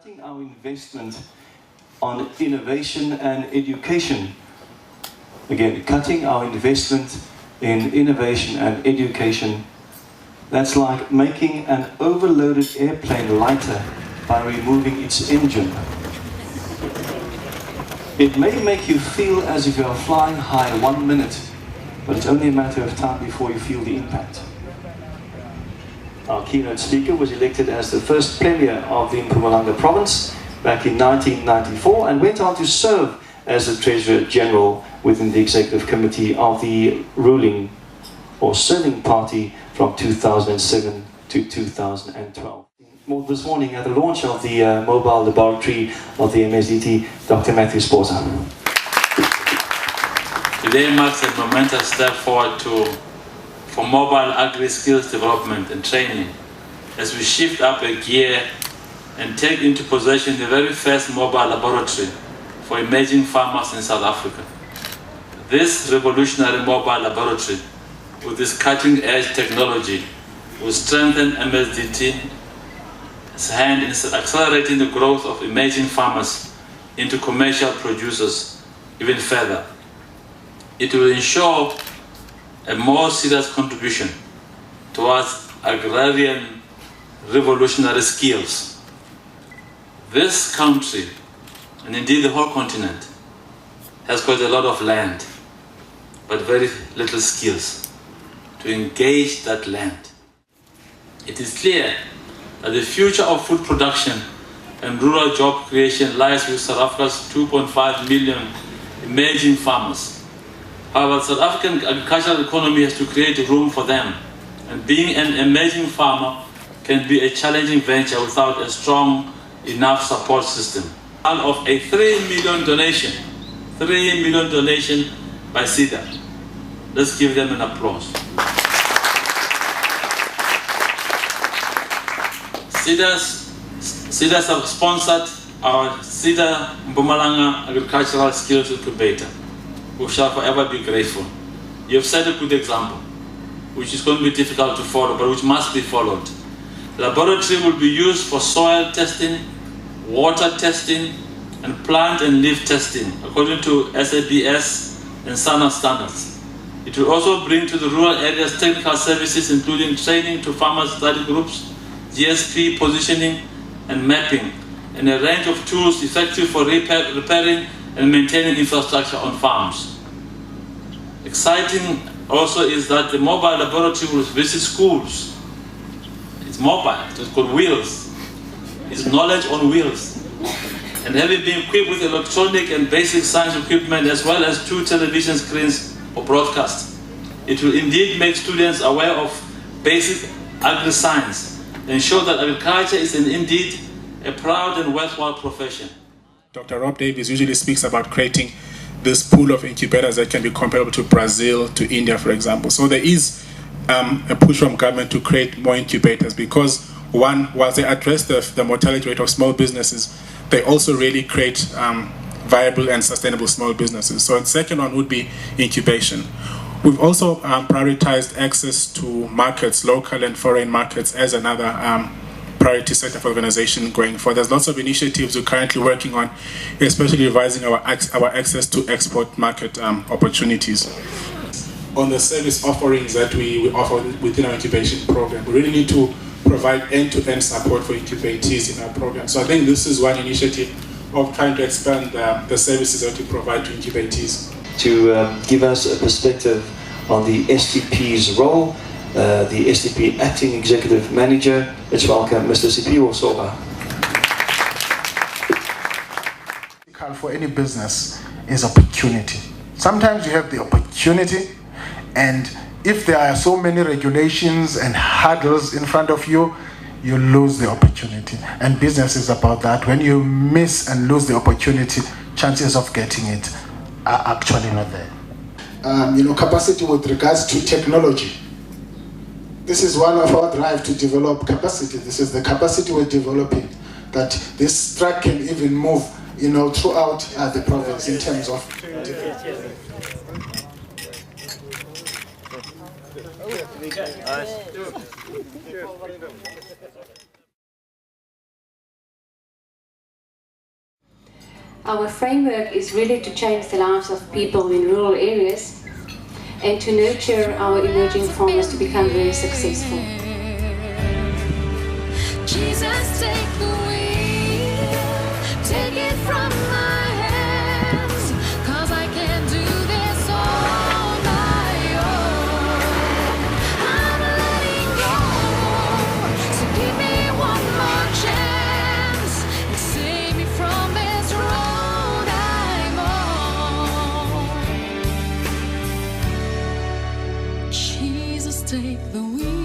Cutting our investment on innovation and education. Again, cutting our investment in innovation and education. That's like making an overloaded airplane lighter by removing its engine. It may make you feel as if you are flying high 1 minute, but it's only a matter of time before you feel the impact. Our keynote speaker was elected as the first Premier of the Mpumalanga province back in 1994 and went on to serve as the Treasurer General within the Executive Committee of the ruling or serving party from 2007 to 2012. This morning at the launch of the mobile laboratory of the MASDT, Dr. Matthew Sporza. Today marks a momentous step forward for mobile agri skills development and training as we shift up a gear and take into possession the very first mobile laboratory for emerging farmers in South Africa. This revolutionary mobile laboratory with this cutting-edge technology will strengthen MASDT's hand in accelerating the growth of emerging farmers into commercial producers even further. It will ensure a more serious contribution towards agrarian revolutionary skills. This country, and indeed the whole continent, has got a lot of land, but very little skills to engage that land. It is clear that the future of food production and rural job creation lies with South Africa's 2.5 million emerging farmers. However, the South African agricultural economy has to create room for them, and being an emerging farmer can be a challenging venture without a strong enough support system. Out of a 3 million donation by SIDA. Let's give them an applause. SIDA have sponsored our SIDA Mpumalanga Agricultural Skills Incubator. We shall forever be grateful. You have set a good example, which is going to be difficult to follow, but which must be followed. The laboratory will be used for soil testing, water testing, and plant and leaf testing, according to SABS and SANA standards. It will also bring to the rural areas technical services, including training to farmers study groups, GSP positioning and mapping, and a range of tools effective for repairing and maintaining infrastructure on farms. Exciting also is that the mobile laboratory will visit schools. It's mobile, it's got wheels. It's knowledge on wheels. And having been equipped with electronic and basic science equipment as well as 2 television screens for broadcast, it will indeed make students aware of basic agri-science and ensure that agriculture is indeed a proud and worthwhile profession. Dr. Rob Davies usually speaks about creating this pool of incubators that can be comparable to Brazil, to India, for example. So there is a push from government to create more incubators because, one, while they address the mortality rate of small businesses, they also really create viable and sustainable small businesses. So the second one would be incubation. We've also prioritized access to markets, local and foreign markets, as another priority sector for organization going forward. There's lots of initiatives we're currently working on, especially revising our access to export market opportunities. On the service offerings that we offer within our incubation program, we really need to provide end-to-end support for incubatees in our program. So I think this is one initiative of trying to expand the services that we provide to incubatees. To give us a perspective on the STP's role, the STP Acting Executive Manager. Let's welcome Mr. Sipiwo Soba. For any business is opportunity. Sometimes you have the opportunity, and if there are so many regulations and hurdles in front of you, you lose the opportunity. And business is about that. When you miss and lose the opportunity, chances of getting it are actually not there. Capacity with regards to technology. This is one of our drive to develop capacity. This is the capacity we're developing, that this truck can even move, throughout the province in terms of. Our framework is really to change the lives of people in rural areas and to nurture our emerging farmers to become very successful. Jesus, take the wheel, take it from my hands, 'cause I can't do this all my own. I'm letting go, so give me one more chance and save me from this road I'm on. Jesus, take the wheel.